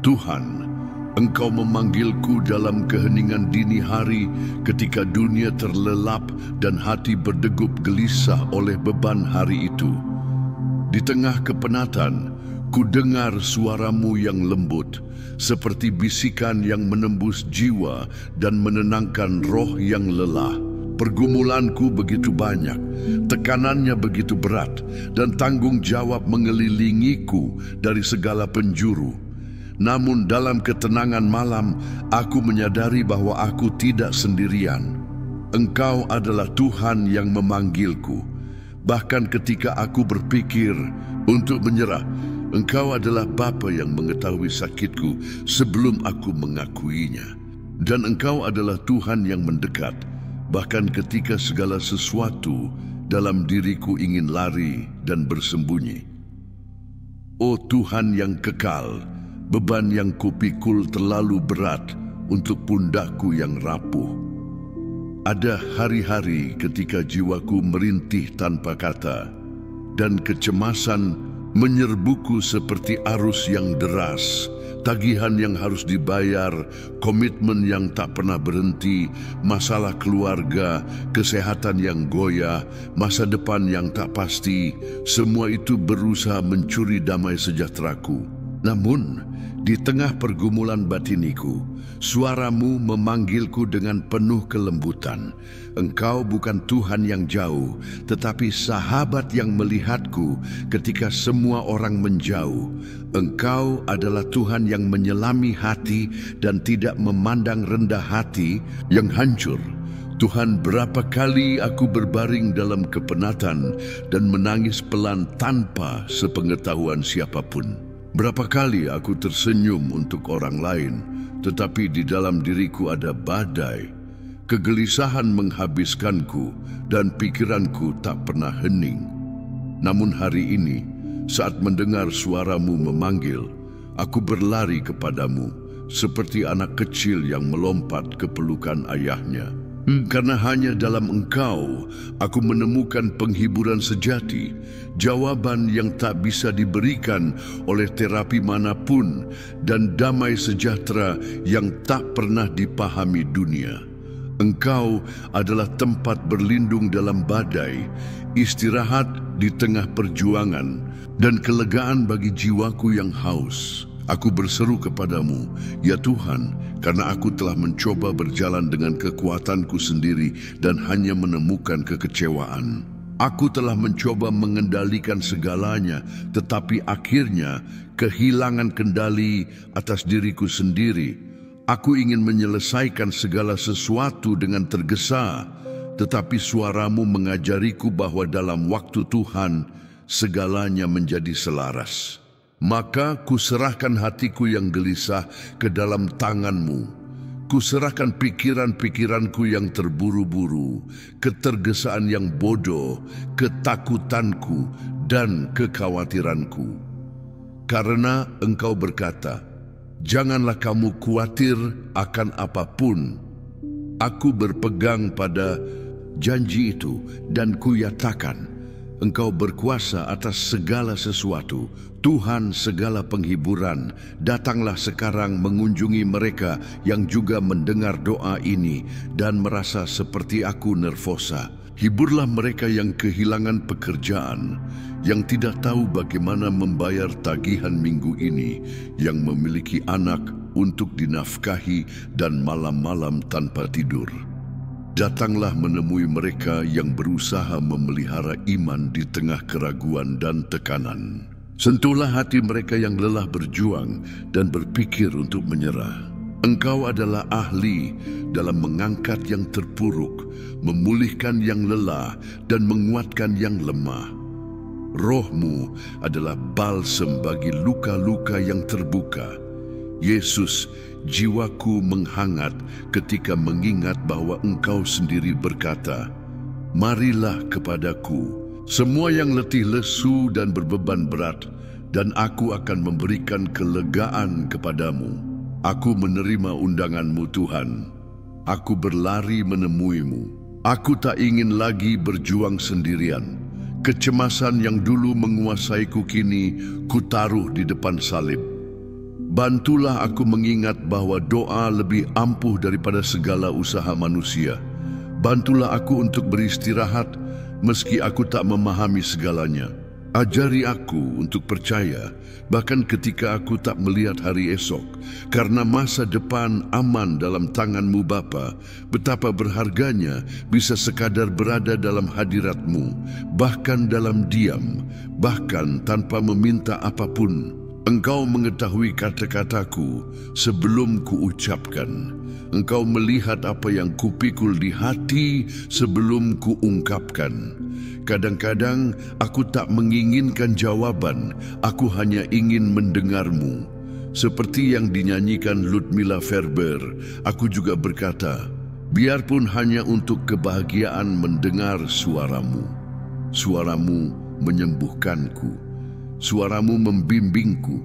Tuhan, Engkau memanggilku dalam keheningan dini hari ketika dunia terlelap dan hati berdegup gelisah oleh beban hari itu. Di tengah kepenatan, ku dengar suaramu yang lembut, seperti bisikan yang menembus jiwa dan menenangkan roh yang lelah. Pergumulanku begitu banyak, tekanannya begitu berat, dan tanggung jawab mengelilingiku dari segala penjuru. Namun dalam ketenangan malam, aku menyadari bahwa aku tidak sendirian. Engkau adalah Tuhan yang memanggilku. Bahkan ketika aku berpikir untuk menyerah, Engkau adalah Bapa yang mengetahui sakitku sebelum aku mengakuinya. Dan Engkau adalah Tuhan yang mendekat, bahkan ketika segala sesuatu dalam diriku ingin lari dan bersembunyi. Oh Tuhan yang kekal, beban yang kupikul terlalu berat untuk pundakku yang rapuh. Ada hari-hari ketika jiwaku merintih tanpa kata, dan kecemasan menyerbuku seperti arus yang deras, tagihan yang harus dibayar, komitmen yang tak pernah berhenti, masalah keluarga, kesehatan yang goyah, masa depan yang tak pasti, semua itu berusaha mencuri damai sejahteraku. Namun, di tengah pergumulan batiniku, suaramu memanggilku dengan penuh kelembutan. Engkau bukan Tuhan yang jauh, tetapi sahabat yang melihatku ketika semua orang menjauh. Engkau adalah Tuhan yang menyelami hati dan tidak memandang rendah hati yang hancur. Tuhan, berapa kali aku berbaring dalam kepenatan dan menangis pelan tanpa sepengetahuan siapapun. Berapa kali aku tersenyum untuk orang lain, tetapi di dalam diriku ada badai. Kegelisahan menghabiskanku dan pikiranku tak pernah hening. Namun hari ini, saat mendengar suaramu memanggil, aku berlari kepadamu seperti anak kecil yang melompat ke pelukan ayahnya. Karena hanya dalam Engkau, aku menemukan penghiburan sejati, jawaban yang tak bisa diberikan oleh terapi manapun, dan damai sejahtera yang tak pernah dipahami dunia. Engkau adalah tempat berlindung dalam badai, istirahat di tengah perjuangan, dan kelegaan bagi jiwaku yang haus. Aku berseru kepadamu, ya Tuhan, karena aku telah mencoba berjalan dengan kekuatanku sendiri dan hanya menemukan kekecewaan. Aku telah mencoba mengendalikan segalanya, tetapi akhirnya kehilangan kendali atas diriku sendiri. Aku ingin menyelesaikan segala sesuatu dengan tergesa, tetapi suaramu mengajariku bahwa dalam waktu Tuhan, segalanya menjadi selaras. Maka kuserahkan hatiku yang gelisah ke dalam tangan-Mu. Kuserahkan pikiran-pikiranku yang terburu-buru, ketergesaan yang bodoh, ketakutanku, dan kekhawatiranku. Karena Engkau berkata, janganlah kamu khawatir akan apapun. Aku berpegang pada janji itu dan kuyatakan, Engkau berkuasa atas segala sesuatu, Tuhan segala penghiburan. Datanglah sekarang mengunjungi mereka yang juga mendengar doa ini dan merasa seperti aku nervosa. Hiburlah mereka yang kehilangan pekerjaan, yang tidak tahu bagaimana membayar tagihan minggu ini, yang memiliki anak untuk dinafkahi dan malam-malam tanpa tidur. Datanglah menemui mereka yang berusaha memelihara iman di tengah keraguan dan tekanan. Sentuhlah hati mereka yang lelah berjuang dan berpikir untuk menyerah. Engkau adalah ahli dalam mengangkat yang terpuruk, memulihkan yang lelah, dan menguatkan yang lemah. Roh-Mu adalah balsem bagi luka-luka yang terbuka. Yesus, jiwaku menghangat ketika mengingat bahwa Engkau sendiri berkata, marilah kepadaku, semua yang letih lesu dan berbeban berat, dan aku akan memberikan kelegaan kepadamu. Aku menerima undangan-Mu Tuhan. Aku berlari menemuimu. Aku tak ingin lagi berjuang sendirian. Kecemasan yang dulu menguasaiku kini kutaruh di depan salib. Bantulah aku mengingat bahwa doa lebih ampuh daripada segala usaha manusia. Bantulah aku untuk beristirahat meski aku tak memahami segalanya. Ajari aku untuk percaya, bahkan ketika aku tak melihat hari esok, karena masa depan aman dalam tangan-Mu Bapa. Betapa berharganya bisa sekadar berada dalam hadirat-Mu, bahkan dalam diam, bahkan tanpa meminta apapun. Engkau mengetahui kata-kataku sebelum kuucapkan. Engkau melihat apa yang kupikul di hati sebelum kuungkapkan. Kadang-kadang aku tak menginginkan jawaban, aku hanya ingin mendengar-Mu. Seperti yang dinyanyikan Ludmilla Ferber, aku juga berkata, biarpun hanya untuk kebahagiaan mendengar suara-Mu. Suara-Mu menyembuhkanku, suara-Mu membimbingku,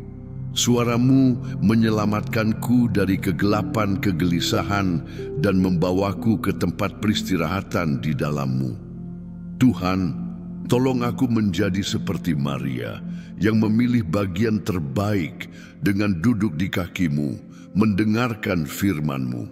suara-Mu menyelamatkanku dari kegelapan kegelisahan dan membawaku ke tempat peristirahatan di dalam-Mu. Tuhan, tolong aku menjadi seperti Maria yang memilih bagian terbaik dengan duduk di kaki-Mu, mendengarkan firman-Mu.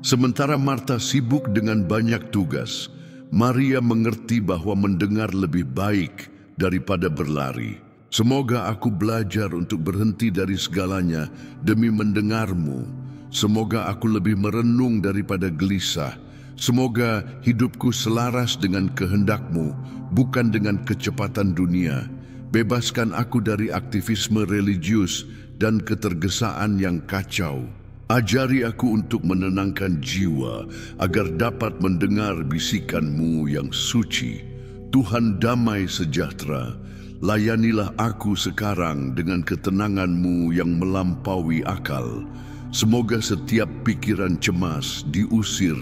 Sementara Marta sibuk dengan banyak tugas, Maria mengerti bahwa mendengar lebih baik daripada berlari. Semoga aku belajar untuk berhenti dari segalanya demi mendengar-Mu. Semoga aku lebih merenung daripada gelisah. Semoga hidupku selaras dengan kehendak-Mu, bukan dengan kecepatan dunia. Bebaskan aku dari aktivisme religius dan ketergesaan yang kacau. Ajari aku untuk menenangkan jiwa agar dapat mendengar bisikan-Mu yang suci. Tuhan damai sejahtera, layanilah aku sekarang dengan ketenangan-Mu yang melampaui akal. Semoga setiap pikiran cemas diusir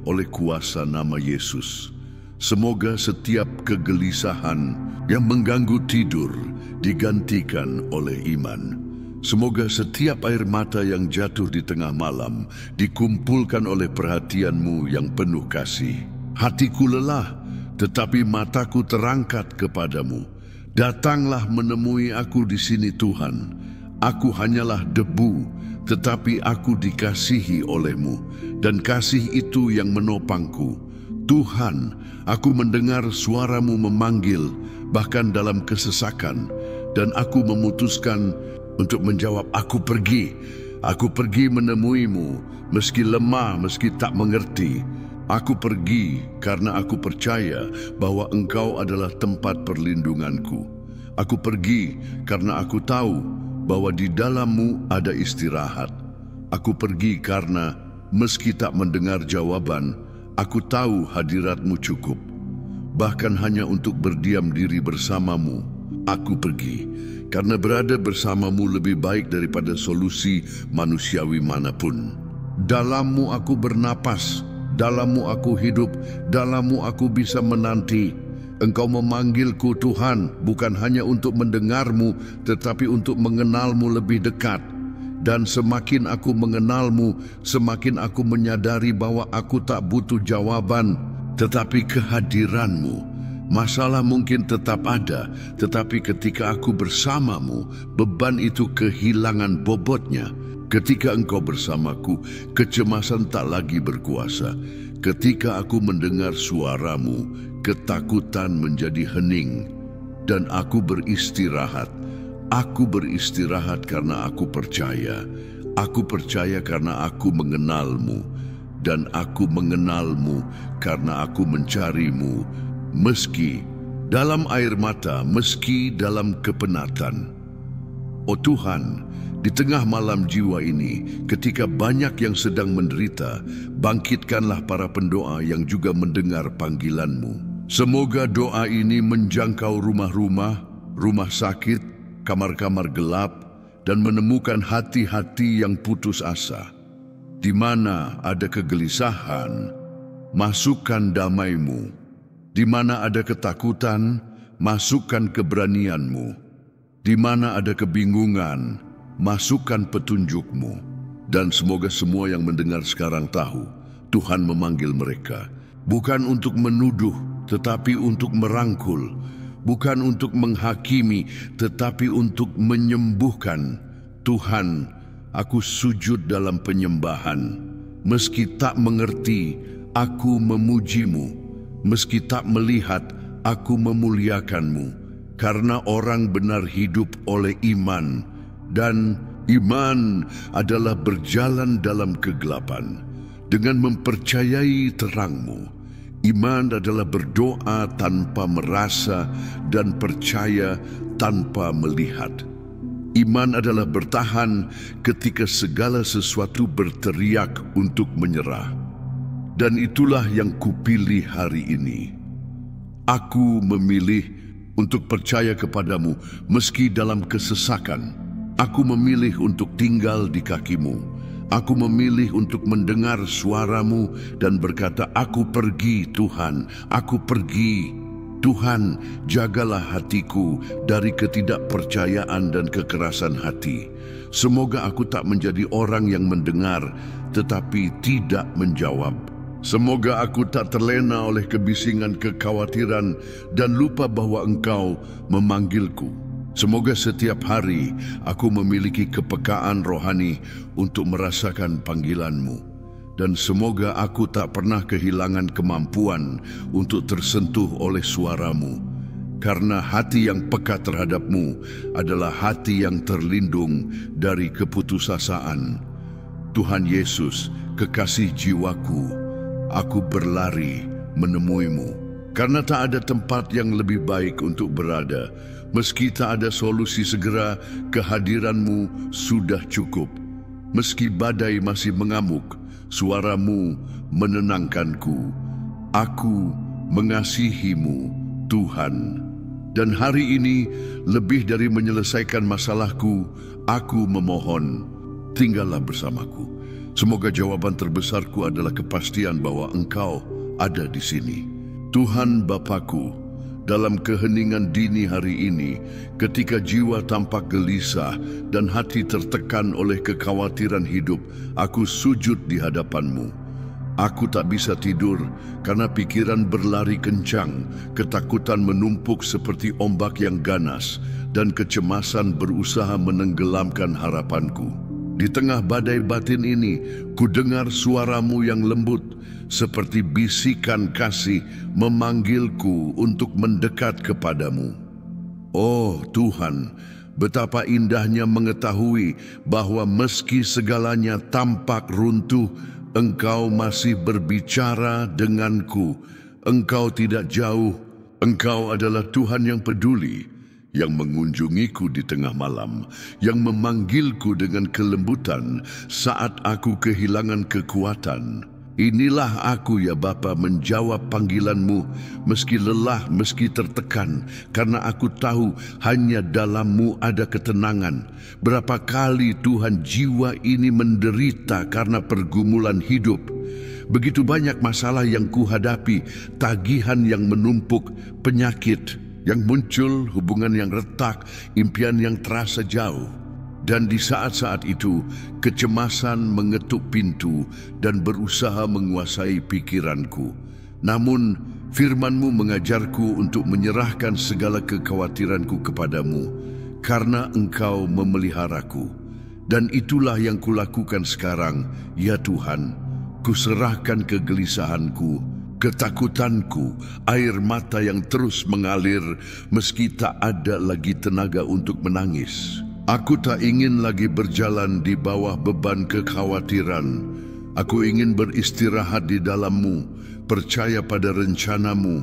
oleh kuasa nama Yesus. Semoga setiap kegelisahan yang mengganggu tidur digantikan oleh iman. Semoga setiap air mata yang jatuh di tengah malam dikumpulkan oleh perhatian-Mu yang penuh kasih. Hatiku lelah, tetapi mataku terangkat kepadamu. Datanglah menemui aku di sini Tuhan. Aku hanyalah debu, tetapi aku dikasihi oleh-Mu, dan kasih itu yang menopangku. Tuhan, aku mendengar suara-Mu memanggil, bahkan dalam kesesakan, dan aku memutuskan untuk menjawab, aku pergi menemui-Mu, meski lemah, meski tak mengerti. Aku pergi karena aku percaya bahwa Engkau adalah tempat perlindunganku. Aku pergi karena aku tahu bahwa di dalam-Mu ada istirahat. Aku pergi karena meski tak mendengar jawaban, aku tahu hadirat-Mu cukup. Bahkan hanya untuk berdiam diri bersama-Mu, aku pergi. Karena berada bersama-Mu lebih baik daripada solusi manusiawi manapun. Dalam-Mu aku bernapas, dalam-Mu aku hidup, dalam-Mu aku bisa menanti. Engkau memanggilku Tuhan, bukan hanya untuk mendengar-Mu, tetapi untuk mengenal-Mu lebih dekat. Dan semakin aku mengenal-Mu, semakin aku menyadari bahwa aku tak butuh jawaban, tetapi kehadiran-Mu. Masalah mungkin tetap ada, tetapi ketika aku bersama-Mu, beban itu kehilangan bobotnya. Ketika Engkau bersamaku, kecemasan tak lagi berkuasa. Ketika aku mendengar suara-Mu, ketakutan menjadi hening, dan aku beristirahat. Aku beristirahat karena aku percaya. Aku percaya karena aku mengenal-Mu, dan aku mengenal-Mu karena aku mencari-Mu, meski dalam air mata, meski dalam kepenatan. Oh Tuhan, di tengah malam jiwa ini, ketika banyak yang sedang menderita, bangkitkanlah para pendoa yang juga mendengar panggilan-Mu. Semoga doa ini menjangkau rumah-rumah, rumah sakit, kamar-kamar gelap, dan menemukan hati-hati yang putus asa. Di mana ada kegelisahan, masukkan damai-Mu. Di mana ada ketakutan, masukkan keberanian-Mu. Di mana ada kebingungan, masukkan petunjuk-Mu. Dan semoga semua yang mendengar sekarang tahu, Tuhan memanggil mereka. Bukan untuk menuduh, tetapi untuk merangkul. Bukan untuk menghakimi, tetapi untuk menyembuhkan. Tuhan, aku sujud dalam penyembahan. Meski tak mengerti, aku memuji-Mu. Meski tak melihat, aku memuliakan-Mu. Karena orang benar hidup oleh iman, dan iman adalah berjalan dalam kegelapan dengan mempercayai terang-Mu. Iman adalah berdoa tanpa merasa dan percaya tanpa melihat. Iman adalah bertahan ketika segala sesuatu berteriak untuk menyerah. Dan itulah yang kupilih hari ini. Aku memilih untuk percaya kepadamu meski dalam kesesakan. Aku memilih untuk tinggal di kaki-Mu. Aku memilih untuk mendengar suara-Mu dan berkata, aku pergi Tuhan, aku pergi. Tuhan, jagalah hatiku dari ketidakpercayaan dan kekerasan hati. Semoga aku tak menjadi orang yang mendengar tetapi tidak menjawab. Semoga aku tak terlena oleh kebisingan kekhawatiran dan lupa bahwa Engkau memanggilku. Semoga setiap hari aku memiliki kepekaan rohani untuk merasakan panggilan-Mu. Dan semoga aku tak pernah kehilangan kemampuan untuk tersentuh oleh suara-Mu. Karena hati yang peka terhadap-Mu adalah hati yang terlindung dari keputusasaan. Tuhan Yesus, kekasih jiwaku, aku berlari menemui-Mu. Karena tak ada tempat yang lebih baik untuk berada. Meski tak ada solusi segera, kehadiran-Mu sudah cukup. Meski badai masih mengamuk, suara-Mu menenangkanku. Aku mengasihi-Mu, Tuhan. Dan hari ini, lebih dari menyelesaikan masalahku, aku memohon, tinggallah bersamaku. Semoga jawaban terbesarku adalah kepastian bahwa Engkau ada di sini. Tuhan Bapakku, dalam keheningan dini hari ini, ketika jiwa tampak gelisah dan hati tertekan oleh kekhawatiran hidup, aku sujud di hadapan-Mu. Aku tak bisa tidur karena pikiran berlari kencang, ketakutan menumpuk seperti ombak yang ganas, dan kecemasan berusaha menenggelamkan harapanku. Di tengah badai batin ini, ku dengar suara-Mu yang lembut, seperti bisikan kasih memanggilku untuk mendekat kepadamu. Oh Tuhan, betapa indahnya mengetahui bahwa meski segalanya tampak runtuh, Engkau masih berbicara denganku. Engkau tidak jauh. Engkau adalah Tuhan yang peduli, yang mengunjungiku di tengah malam, yang memanggilku dengan kelembutan saat aku kehilangan kekuatan. Inilah aku ya Bapa, menjawab panggilan-Mu meski lelah, meski tertekan, karena aku tahu hanya dalam-Mu ada ketenangan. Berapa kali Tuhan jiwa ini menderita karena pergumulan hidup. Begitu banyak masalah yang kuhadapi, tagihan yang menumpuk, penyakit yang muncul, hubungan yang retak, impian yang terasa jauh. Dan di saat-saat itu, kecemasan mengetuk pintu dan berusaha menguasai pikiranku. Namun, firman-Mu mengajarku untuk menyerahkan segala kekhawatiranku kepadamu, karena Engkau memeliharaku. Dan itulah yang kulakukan sekarang, ya Tuhan. Kuserahkan kegelisahanku, ketakutanku, air mata yang terus mengalir meski tak ada lagi tenaga untuk menangis. Aku tak ingin lagi berjalan di bawah beban kekhawatiran. Aku ingin beristirahat di dalam-Mu, percaya pada rencana-Mu,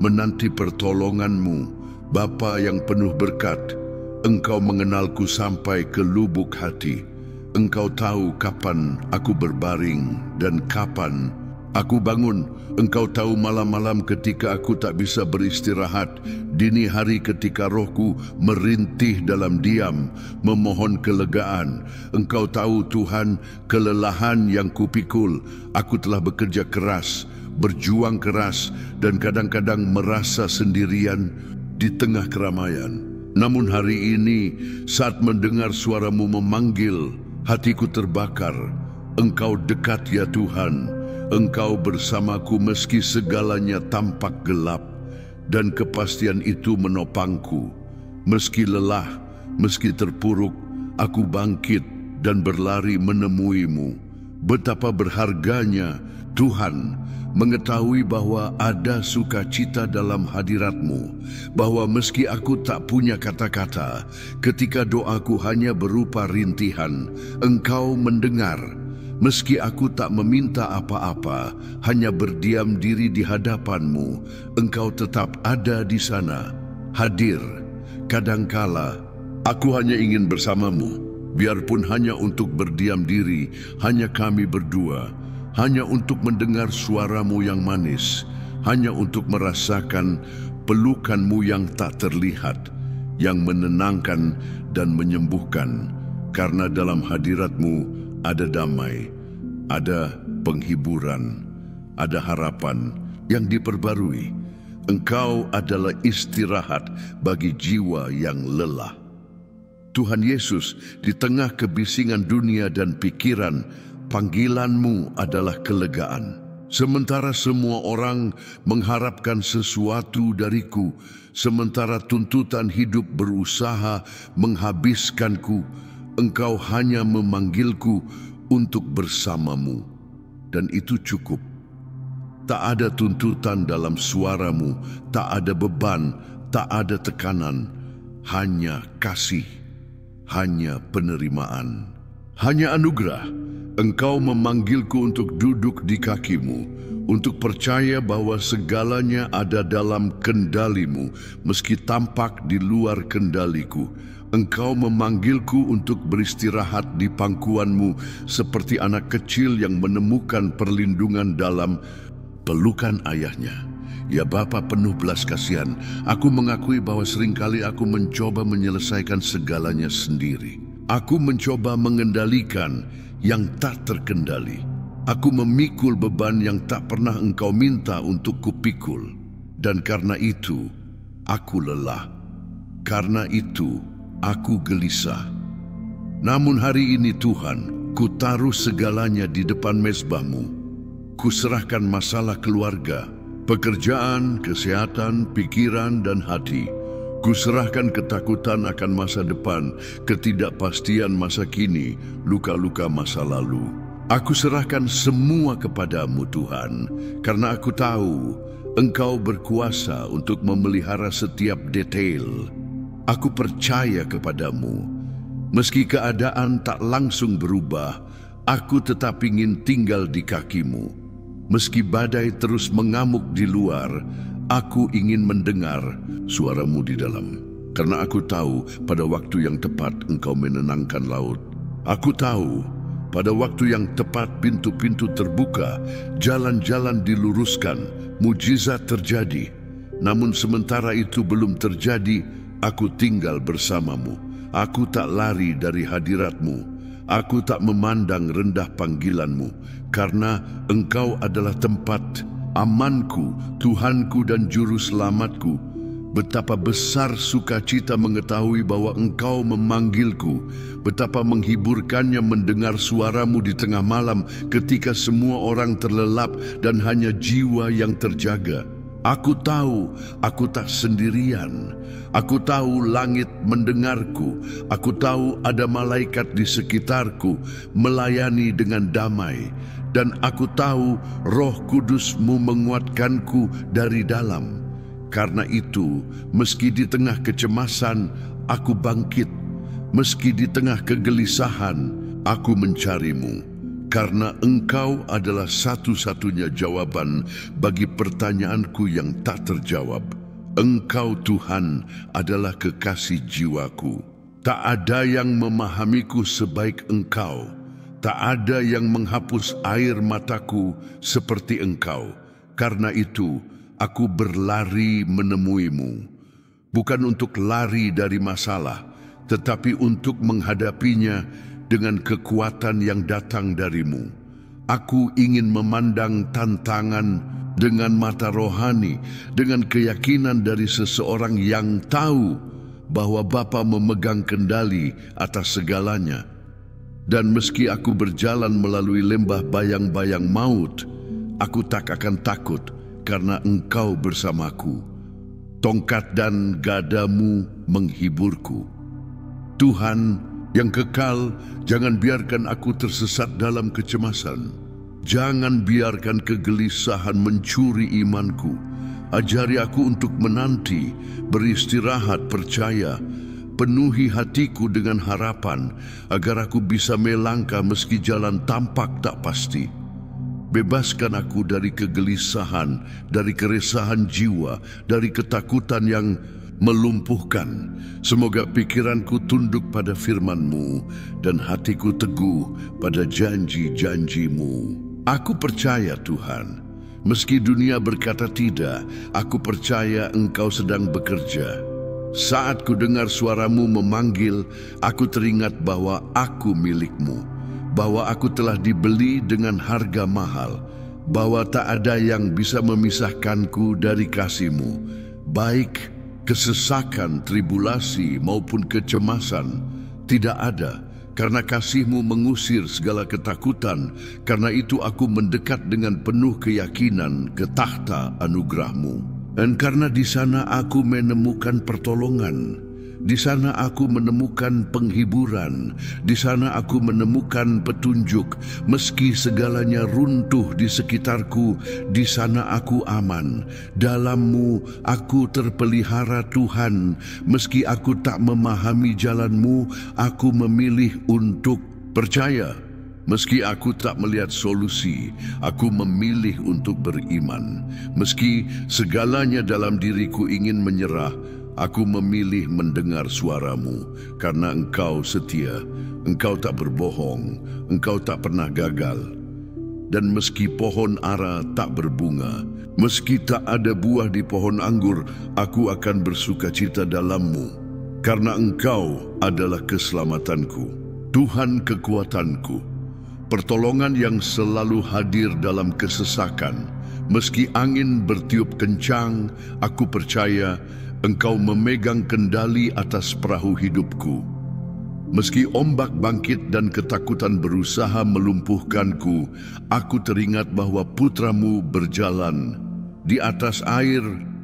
menanti pertolongan-Mu. Bapa yang penuh berkat, Engkau mengenalku sampai ke lubuk hati. Engkau tahu kapan aku berbaring dan kapan aku bangun. Engkau tahu malam-malam ketika aku tak bisa beristirahat, dini hari ketika rohku merintih dalam diam, memohon kelegaan. Engkau tahu Tuhan, kelelahan yang kupikul. Aku telah bekerja keras, berjuang keras, dan kadang-kadang merasa sendirian di tengah keramaian. Namun hari ini, saat mendengar suara-Mu memanggil, hatiku terbakar. Engkau dekat ya Tuhan. Engkau bersamaku meski segalanya tampak gelap, dan kepastian itu menopangku. Meski lelah, meski terpuruk, aku bangkit dan berlari menemuimu. Betapa berharganya, Tuhan, mengetahui bahwa ada sukacita dalam hadirat-Mu, bahwa meski aku tak punya kata-kata, ketika doaku hanya berupa rintihan, Engkau mendengar. Meski aku tak meminta apa-apa, hanya berdiam diri di hadapan-Mu, Engkau tetap ada di sana, hadir. Kadangkala, aku hanya ingin bersamamu, biarpun hanya untuk berdiam diri, hanya kami berdua, hanya untuk mendengar suaramu yang manis, hanya untuk merasakan pelukanmu yang tak terlihat, yang menenangkan dan menyembuhkan, karena dalam hadiratmu ada damai, ada penghiburan, ada harapan yang diperbarui. Engkau adalah istirahat bagi jiwa yang lelah. Tuhan Yesus, di tengah kebisingan dunia dan pikiran, panggilan-Mu adalah kelegaan. Sementara semua orang mengharapkan sesuatu dariku, sementara tuntutan hidup berusaha menghabiskanku, Engkau hanya memanggilku untuk bersamamu, dan itu cukup. Tak ada tuntutan dalam suaramu, tak ada beban, tak ada tekanan, hanya kasih, hanya penerimaan, hanya anugerah. Engkau memanggilku untuk duduk di kakimu, untuk percaya bahwa segalanya ada dalam kendalimu, meski tampak di luar kendaliku. Engkau memanggilku untuk beristirahat di pangkuanmu seperti anak kecil yang menemukan perlindungan dalam pelukan ayahnya. Ya Bapa penuh belas kasihan, aku mengakui bahwa seringkali aku mencoba menyelesaikan segalanya sendiri. Aku mencoba mengendalikan yang tak terkendali. Aku memikul beban yang tak pernah Engkau minta untuk kupikul. Dan karena itu, aku lelah. Karena itu, aku gelisah. Namun hari ini Tuhan, ku taruh segalanya di depan mezbah-Mu. Ku serahkan masalah keluarga, pekerjaan, kesehatan, pikiran, dan hati. Ku serahkan ketakutan akan masa depan, ketidakpastian masa kini, luka-luka masa lalu. Aku serahkan semua kepadamu Tuhan, karena aku tahu Engkau berkuasa untuk memelihara setiap detail. Aku percaya kepadamu. Meski keadaan tak langsung berubah, aku tetap ingin tinggal di kaki-Mu. Meski badai terus mengamuk di luar, aku ingin mendengar suara-Mu di dalam. Karena aku tahu pada waktu yang tepat Engkau menenangkan laut. Aku tahu pada waktu yang tepat pintu-pintu terbuka, jalan-jalan diluruskan, mujizat terjadi. Namun sementara itu belum terjadi, aku tinggal bersamamu. Aku tak lari dari hadirat-Mu. Aku tak memandang rendah panggilan-Mu, karena Engkau adalah tempat amanku, Tuhanku dan Juru Selamatku. Betapa besar sukacita mengetahui bahwa Engkau memanggilku. Betapa menghiburkannya mendengar suara-Mu di tengah malam ketika semua orang terlelap dan hanya jiwa yang terjaga. Aku tahu aku tak sendirian. Aku tahu langit mendengarku. Aku tahu ada malaikat di sekitarku melayani dengan damai. Dan aku tahu Roh Kudus-Mu menguatkanku dari dalam. Karena itu, meski di tengah kecemasan, aku bangkit. Meski di tengah kegelisahan, aku mencari-Mu. Karena Engkau adalah satu-satunya jawaban bagi pertanyaanku yang tak terjawab. Engkau Tuhan adalah kekasih jiwaku. Tak ada yang memahamiku sebaik Engkau. Tak ada yang menghapus air mataku seperti Engkau. Karena itu, aku berlari menemui-Mu. Bukan untuk lari dari masalah, tetapi untuk menghadapinya dengan kekuatan yang datang dari-Mu. Aku ingin memandang tantangan dengan mata rohani, dengan keyakinan dari seseorang yang tahu bahwa Bapa memegang kendali atas segalanya. Dan meski aku berjalan melalui lembah bayang-bayang maut, aku tak akan takut karena Engkau bersamaku. Tongkat dan gadamu menghiburku. Tuhan, Yang kekal, jangan biarkan aku tersesat dalam kecemasan. Jangan biarkan kegelisahan mencuri imanku. Ajari aku untuk menanti, beristirahat, percaya. Penuhi hatiku dengan harapan, agar aku bisa melangkah meski jalan tampak tak pasti. Bebaskan aku dari kegelisahan, dari keresahan jiwa, dari ketakutan yang melumpuhkan. Semoga pikiranku tunduk pada firman-Mu dan hatiku teguh pada janji-janji-Mu. Aku percaya, Tuhan, meski dunia berkata tidak, aku percaya Engkau sedang bekerja. Saat ku dengar suara-Mu memanggil, aku teringat bahwa aku milik-Mu, bahwa aku telah dibeli dengan harga mahal, bahwa tak ada yang bisa memisahkanku dari kasih-Mu, baik kesesakan, tribulasi maupun kecemasan. Tidak ada, karena kasih-Mu mengusir segala ketakutan. Karena itu aku mendekat dengan penuh keyakinan ke takhta anugerah-Mu. Dan karena di sana aku menemukan pertolongan, di sana aku menemukan penghiburan, di sana aku menemukan petunjuk. Meski segalanya runtuh di sekitarku, di sana aku aman. Dalam-Mu aku terpelihara, Tuhan. Meski aku tak memahami jalan-Mu, aku memilih untuk percaya. Meski aku tak melihat solusi, aku memilih untuk beriman. Meski segalanya dalam diriku ingin menyerah, aku memilih mendengar suara-Mu, karena Engkau setia, Engkau tak berbohong, Engkau tak pernah gagal. Dan meski pohon ara tak berbunga, meski tak ada buah di pohon anggur, aku akan bersukacita dalam-Mu, karena Engkau adalah keselamatanku, Tuhan kekuatanku, pertolongan yang selalu hadir dalam kesesakan. Meski angin bertiup kencang, aku percaya Engkau memegang kendali atas perahu hidupku. Meski ombak bangkit dan ketakutan berusaha melumpuhkanku, aku teringat bahwa putra-Mu berjalan di atas air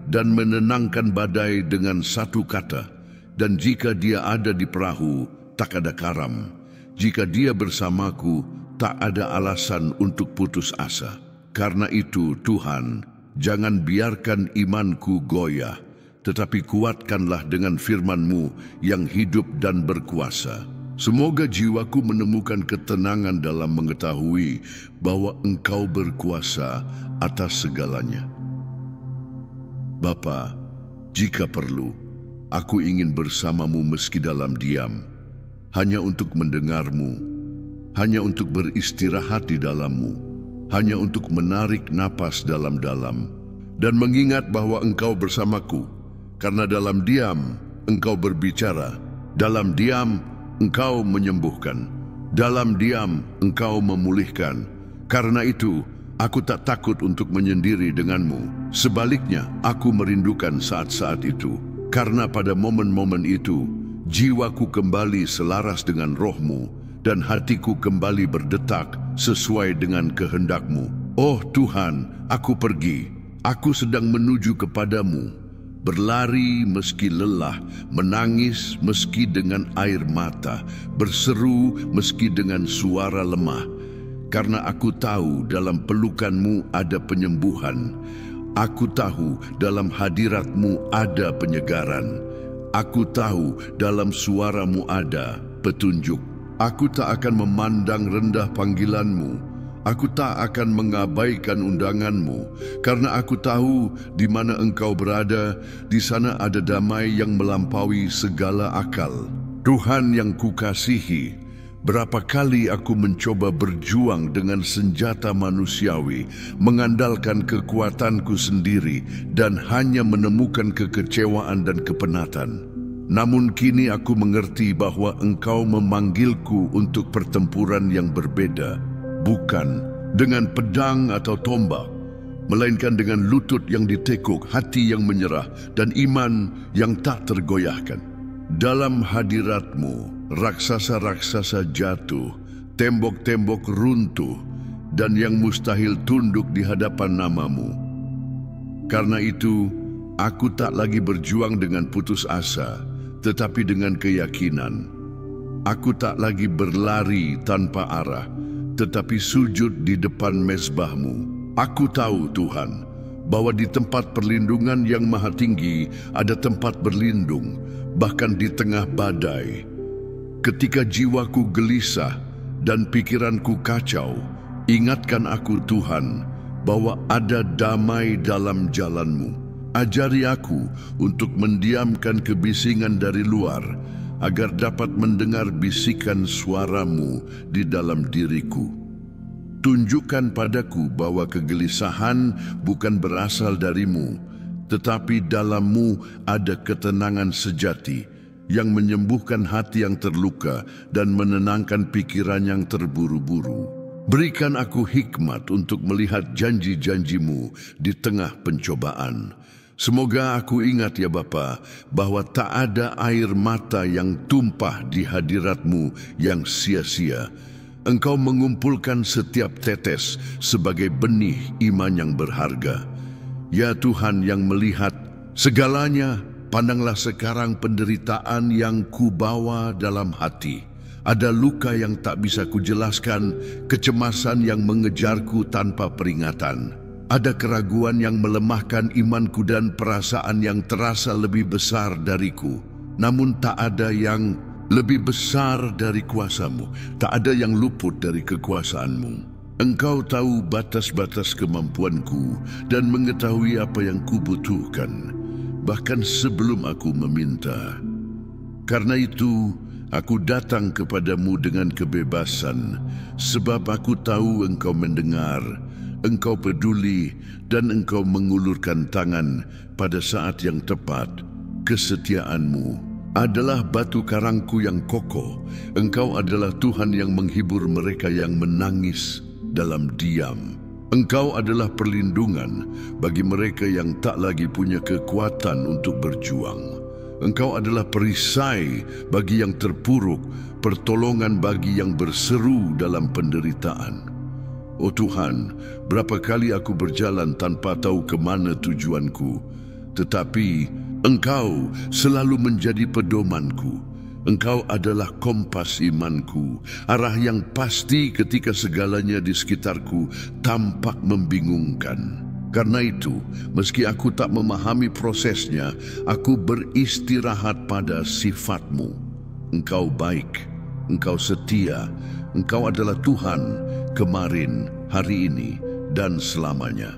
dan menenangkan badai dengan satu kata. Dan jika Dia ada di perahu, tak ada karam. Jika Dia bersamaku, tak ada alasan untuk putus asa. Karena itu, Tuhan, jangan biarkan imanku goyah, tetapi kuatkanlah dengan firman-Mu yang hidup dan berkuasa. Semoga jiwaku menemukan ketenangan dalam mengetahui bahwa Engkau berkuasa atas segalanya. Bapa, jika perlu, aku ingin bersama-Mu meski dalam diam, hanya untuk mendengar-Mu, hanya untuk beristirahat di dalam-Mu, hanya untuk menarik napas dalam-dalam, dan mengingat bahwa Engkau bersamaku, karena dalam diam Engkau berbicara, dalam diam Engkau menyembuhkan, dalam diam Engkau memulihkan. Karena itu, aku tak takut untuk menyendiri denganmu. Sebaliknya, aku merindukan saat-saat itu, karena pada momen-momen itu, jiwaku kembali selaras dengan roh-Mu, dan hatiku kembali berdetak sesuai dengan kehendak-Mu. Oh Tuhan, aku pergi. Aku sedang menuju kepadamu. Berlari meski lelah, menangis meski dengan air mata, berseru meski dengan suara lemah. Karena aku tahu dalam pelukan-Mu ada penyembuhan. Aku tahu dalam hadirat-Mu ada penyegaran. Aku tahu dalam suara-Mu ada petunjuk. Aku tak akan memandang rendah panggilan-Mu. Aku tak akan mengabaikan undangan-Mu, karena aku tahu di mana Engkau berada, di sana ada damai yang melampaui segala akal. Tuhan yang kukasihi, berapa kali aku mencoba berjuang dengan senjata manusiawi, mengandalkan kekuatanku sendiri, dan hanya menemukan kekecewaan dan kepenatan. Namun kini aku mengerti bahwa Engkau memanggilku untuk pertempuran yang berbeda, bukan dengan pedang atau tombak, melainkan dengan lutut yang ditekuk, hati yang menyerah, dan iman yang tak tergoyahkan. Dalam hadirat-Mu, raksasa-raksasa jatuh, tembok-tembok runtuh, dan yang mustahil tunduk di hadapan nama-Mu. Karena itu, aku tak lagi berjuang dengan putus asa, tetapi dengan keyakinan. Aku tak lagi berlari tanpa arah, tetapi sujud di depan mezbah-Mu. Aku tahu, Tuhan, bahwa di tempat perlindungan yang maha tinggi ada tempat berlindung, bahkan di tengah badai. Ketika jiwaku gelisah dan pikiranku kacau, ingatkan aku, Tuhan, bahwa ada damai dalam jalan-Mu. Ajari aku untuk mendiamkan kebisingan dari luar, agar dapat mendengar bisikan suara-Mu di dalam diriku. Tunjukkan padaku bahwa kegelisahan bukan berasal dari-Mu, tetapi dalam-Mu ada ketenangan sejati yang menyembuhkan hati yang terluka dan menenangkan pikiran yang terburu-buru. Berikan aku hikmat untuk melihat janji-janji-Mu di tengah pencobaan. Semoga aku ingat, ya Bapa, bahwa tak ada air mata yang tumpah di hadirat-Mu yang sia-sia. Engkau mengumpulkan setiap tetes sebagai benih iman yang berharga. Ya Tuhan yang melihat segalanya, pandanglah sekarang penderitaan yang kubawa dalam hati. Ada luka yang tak bisa kujelaskan, kecemasan yang mengejarku tanpa peringatan. Ada keraguan yang melemahkan imanku dan perasaan yang terasa lebih besar dariku. Namun tak ada yang lebih besar dari kuasa-Mu. Tak ada yang luput dari kekuasaan-Mu. Engkau tahu batas-batas kemampuanku dan mengetahui apa yang kubutuhkan, bahkan sebelum aku meminta. Karena itu, aku datang kepadamu dengan kebebasan, sebab aku tahu Engkau mendengar, Engkau peduli, dan Engkau mengulurkan tangan pada saat yang tepat. Kesetiaan-Mu adalah batu karangku yang kokoh. Engkau adalah Tuhan yang menghibur mereka yang menangis dalam diam. Engkau adalah perlindungan bagi mereka yang tak lagi punya kekuatan untuk berjuang. Engkau adalah perisai bagi yang terpuruk, pertolongan bagi yang berseru dalam penderitaan. Oh Tuhan, berapa kali aku berjalan tanpa tahu ke mana tujuanku, tetapi Engkau selalu menjadi pedomanku. Engkau adalah kompas imanku, arah yang pasti ketika segalanya di sekitarku tampak membingungkan. Karena itu, meski aku tak memahami prosesnya, aku beristirahat pada sifat-Mu. Engkau baik, Engkau setia, Engkau adalah Tuhan kemarin, hari ini, dan selamanya.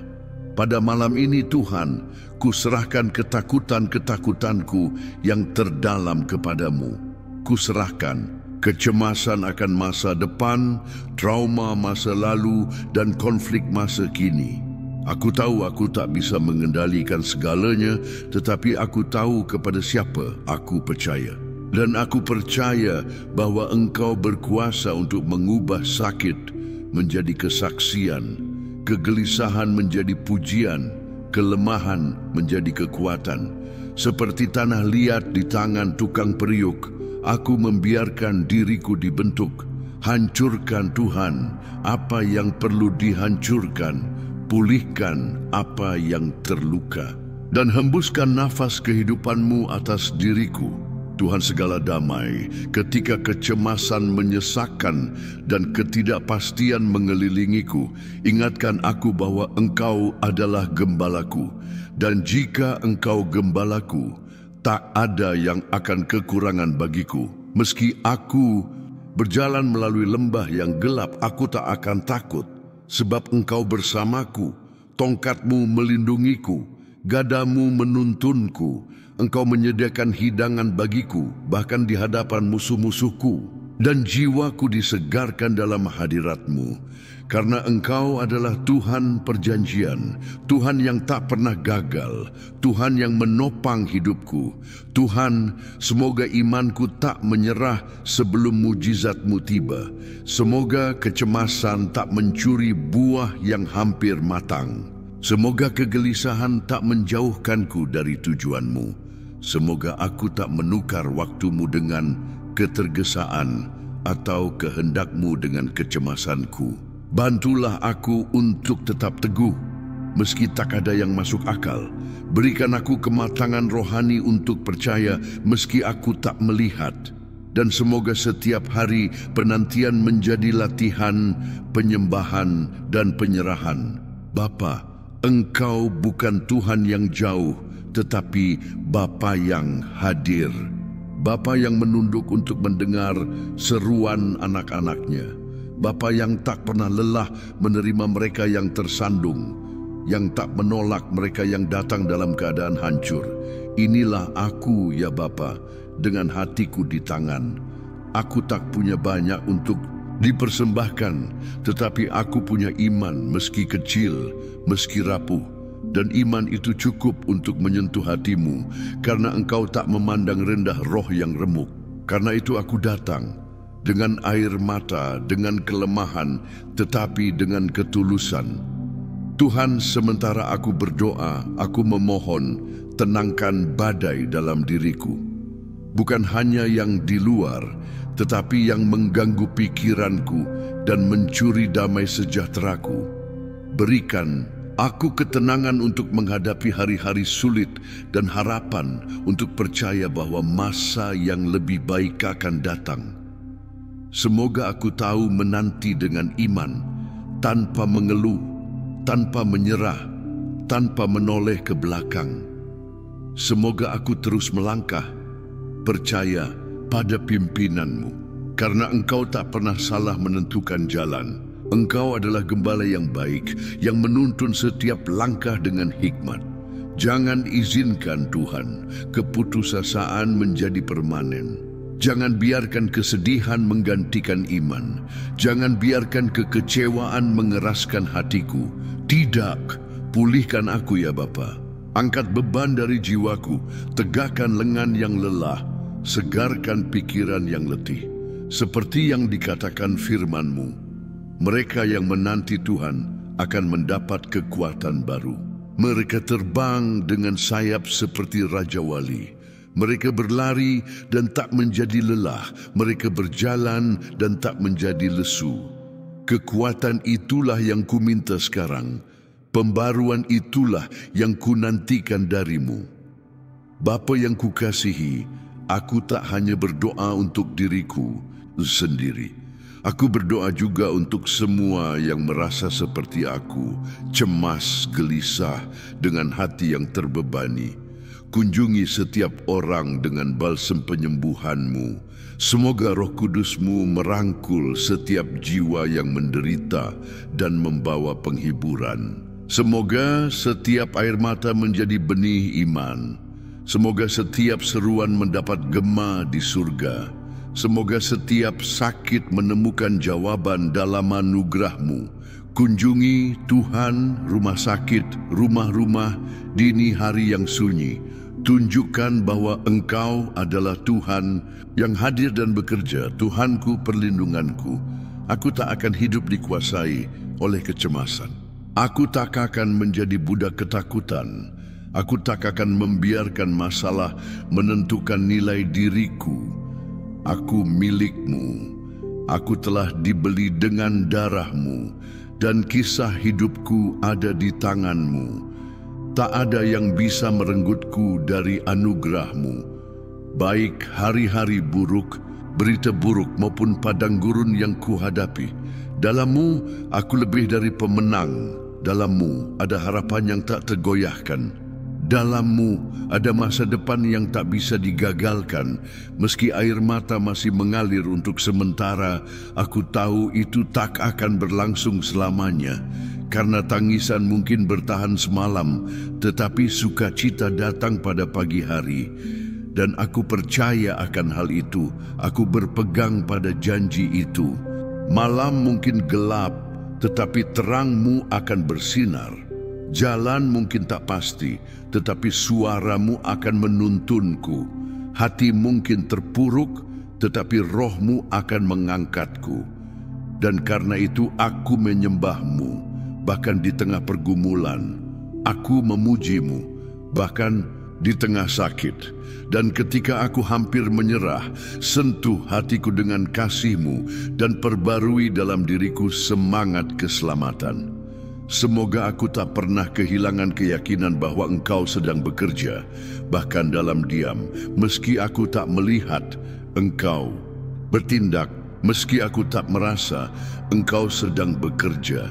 Pada malam ini Tuhan, kuserahkan ketakutan-ketakutanku yang terdalam kepadamu. Kuserahkan kecemasan akan masa depan, trauma masa lalu, dan konflik masa kini. Aku tahu aku tak bisa mengendalikan segalanya, tetapi aku tahu kepada siapa aku percaya. Dan aku percaya bahwa Engkau berkuasa untuk mengubah sakit menjadi kesaksian, kegelisahan menjadi pujian, kelemahan menjadi kekuatan. Seperti tanah liat di tangan tukang periuk, aku membiarkan diriku dibentuk. Hancurkan Tuhan apa yang perlu dihancurkan, pulihkan apa yang terluka, dan hembuskan nafas kehidupan-Mu atas diriku. Tuhan segala damai, ketika kecemasan menyesakkan dan ketidakpastian mengelilingiku, ingatkan aku bahwa Engkau adalah gembalaku. Dan jika Engkau gembalaku, tak ada yang akan kekurangan bagiku. Meski aku berjalan melalui lembah yang gelap, aku tak akan takut, sebab Engkau bersamaku. Tongkat-Mu melindungiku, gadamu menuntunku. Engkau menyediakan hidangan bagiku, bahkan di hadapan musuh-musuhku. Dan jiwaku disegarkan dalam hadirat-Mu. Karena Engkau adalah Tuhan perjanjian, Tuhan yang tak pernah gagal, Tuhan yang menopang hidupku. Tuhan, semoga imanku tak menyerah sebelum mujizat-Mu tiba. Semoga kecemasan tak mencuri buah yang hampir matang. Semoga kegelisahan tak menjauhkanku dari tujuan-Mu. Semoga aku tak menukar waktu-Mu dengan ketergesaan atau kehendak-Mu dengan kecemasanku. Bantulah aku untuk tetap teguh, meski tak ada yang masuk akal. Berikan aku kematangan rohani untuk percaya, meski aku tak melihat. dan semoga setiap hari penantian menjadi latihan, penyembahan, dan penyerahan. Bapa, Engkau bukan Tuhan yang jauh, tetapi Bapa yang hadir. Bapa yang menunduk untuk mendengar seruan anak-anaknya. Bapa yang tak pernah lelah menerima mereka yang tersandung, yang tak menolak mereka yang datang dalam keadaan hancur. Inilah aku, ya Bapa, dengan hatiku di tangan. Aku tak punya banyak untuk dipersembahkan, tetapi aku punya iman meski kecil, meski rapuh. Dan iman itu cukup untuk menyentuh hatimu, karena engkau tak memandang rendah roh yang remuk. Karena itu aku datang, dengan air mata, dengan kelemahan, tetapi dengan ketulusan. Tuhan, sementara aku berdoa, aku memohon, tenangkan badai dalam diriku. Bukan hanya yang di luar, tetapi yang mengganggu pikiranku dan mencuri damai sejahteraku. Berikan aku ketenangan untuk menghadapi hari-hari sulit dan harapan untuk percaya bahwa masa yang lebih baik akan datang. Semoga aku tahu menanti dengan iman, tanpa mengeluh, tanpa menyerah, tanpa menoleh ke belakang. Semoga aku terus melangkah, percaya pada pimpinan-Mu, karena Engkau tak pernah salah menentukan jalan. Engkau adalah gembala yang baik, yang menuntun setiap langkah dengan hikmat. Jangan izinkan Tuhan keputusasaan menjadi permanen. Jangan biarkan kesedihan menggantikan iman. Jangan biarkan kekecewaan mengeraskan hatiku. Tidak, pulihkan aku ya Bapa. Angkat beban dari jiwaku, tegakkan lengan yang lelah, segarkan pikiran yang letih. Seperti yang dikatakan firman-Mu, mereka yang menanti Tuhan akan mendapat kekuatan baru. Mereka terbang dengan sayap seperti Raja Wali. Mereka berlari dan tak menjadi lelah. Mereka berjalan dan tak menjadi lesu. Kekuatan itulah yang kuminta sekarang. Pembaruan itulah yang kunantikan darimu. Bapa yang kukasihi, aku tak hanya berdoa untuk diriku sendiri. Aku berdoa juga untuk semua yang merasa seperti aku, cemas, gelisah, dengan hati yang terbebani. Kunjungi setiap orang dengan balsem penyembuhan-Mu. Semoga Roh Kudus-Mu merangkul setiap jiwa yang menderita dan membawa penghiburan. Semoga setiap air mata menjadi benih iman. Semoga setiap seruan mendapat gema di surga. Semoga setiap sakit menemukan jawaban dalam anugerah-Mu. Kunjungi Tuhan rumah sakit, rumah-rumah, dini hari yang sunyi. Tunjukkan bahwa Engkau adalah Tuhan yang hadir dan bekerja, Tuhanku perlindunganku. Aku tak akan hidup dikuasai oleh kecemasan. Aku tak akan menjadi budak ketakutan. Aku tak akan membiarkan masalah menentukan nilai diriku. Aku milik-Mu, aku telah dibeli dengan darah-Mu, dan kisah hidupku ada di tangan-Mu. Tak ada yang bisa merenggutku dari anugerah-Mu. Baik hari-hari buruk, berita buruk maupun padang gurun yang kuhadapi. Dalam-Mu aku lebih dari pemenang. Dalam-Mu ada harapan yang tak tergoyahkan. Dalam-Mu ada masa depan yang tak bisa digagalkan. Meski air mata masih mengalir untuk sementara, aku tahu itu tak akan berlangsung selamanya. Karena tangisan mungkin bertahan semalam, tetapi sukacita datang pada pagi hari. Dan aku percaya akan hal itu. Aku berpegang pada janji itu. Malam mungkin gelap, tetapi terang-Mu akan bersinar. Jalan mungkin tak pasti, tetapi suara-Mu akan menuntunku. Hati mungkin terpuruk, tetapi roh-Mu akan mengangkatku. Dan karena itu aku menyembah-Mu, bahkan di tengah pergumulan. Aku memuji-Mu, bahkan di tengah sakit. Dan ketika aku hampir menyerah, sentuh hatiku dengan kasih-Mu dan perbarui dalam diriku semangat keselamatan. Semoga aku tak pernah kehilangan keyakinan bahwa Engkau sedang bekerja, bahkan dalam diam, meski aku tak melihat, Engkau bertindak meski aku tak merasa Engkau sedang bekerja.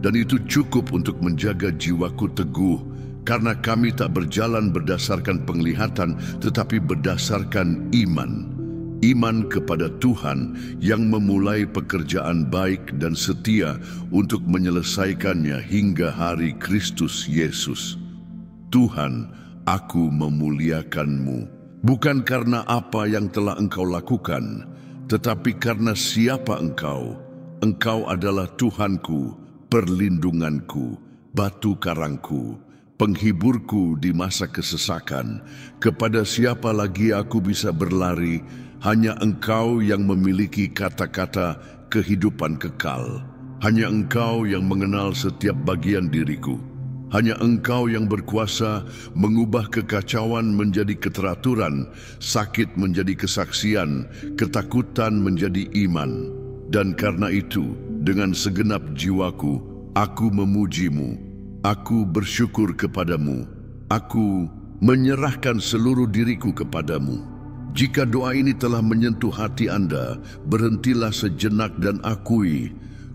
Dan itu cukup untuk menjaga jiwaku teguh, karena kami tak berjalan berdasarkan penglihatan, tetapi berdasarkan iman. Iman kepada Tuhan yang memulai pekerjaan baik dan setia untuk menyelesaikannya hingga hari Kristus Yesus. Tuhan, aku memuliakan-Mu, bukan karena apa yang telah Engkau lakukan, tetapi karena siapa Engkau. Engkau adalah Tuhanku, perlindunganku, batu karangku, penghiburku di masa kesesakan. Kepada siapa lagi aku bisa berlari? Hanya Engkau yang memiliki kata-kata kehidupan kekal. Hanya Engkau yang mengenal setiap bagian diriku. Hanya Engkau yang berkuasa mengubah kekacauan menjadi keteraturan, sakit menjadi kesaksian, ketakutan menjadi iman. Dan karena itu, dengan segenap jiwaku, aku memuji-Mu. Aku bersyukur kepadamu. Aku menyerahkan seluruh diriku kepadamu. Jika doa ini telah menyentuh hati Anda, berhentilah sejenak dan akui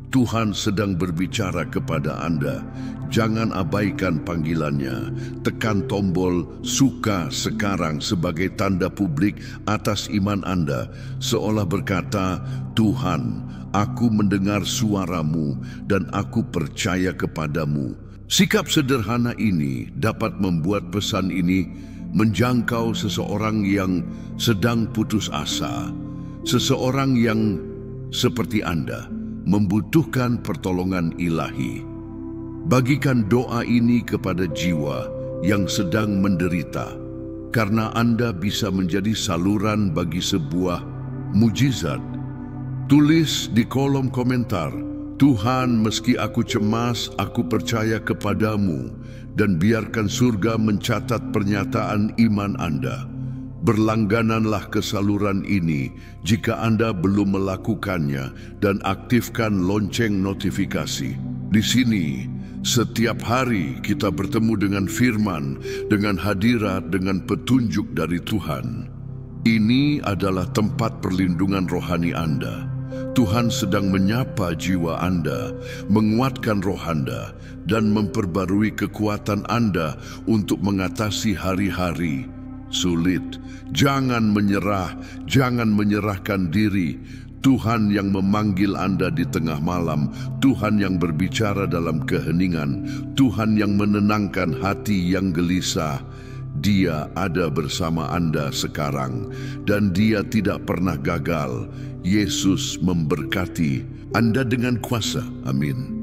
Tuhan sedang berbicara kepada Anda. Jangan abaikan panggilannya. Tekan tombol suka sekarang sebagai tanda publik atas iman Anda, seolah berkata, Tuhan, aku mendengar suara-Mu dan aku percaya kepadamu. Sikap sederhana ini dapat membuat pesan ini menjangkau seseorang yang sedang putus asa, seseorang yang seperti Anda membutuhkan pertolongan ilahi. Bagikan doa ini kepada jiwa yang sedang menderita, karena Anda bisa menjadi saluran bagi sebuah mujizat. Tulis di kolom komentar, Tuhan, meski aku cemas, aku percaya kepadamu, dan biarkan surga mencatat pernyataan iman Anda. Berlanggananlah ke saluran ini jika Anda belum melakukannya, dan aktifkan lonceng notifikasi. Di sini, setiap hari kita bertemu dengan firman, dengan hadirat, dengan petunjuk dari Tuhan. Ini adalah tempat perlindungan rohani Anda. Tuhan sedang menyapa jiwa Anda, menguatkan roh Anda, dan memperbarui kekuatan Anda untuk mengatasi hari-hari sulit. Jangan menyerah, jangan menyerahkan diri. Tuhan yang memanggil Anda di tengah malam, Tuhan yang berbicara dalam keheningan, Tuhan yang menenangkan hati yang gelisah. Dia ada bersama Anda sekarang, dan Dia tidak pernah gagal. Yesus memberkati Anda dengan kuasa. Amin.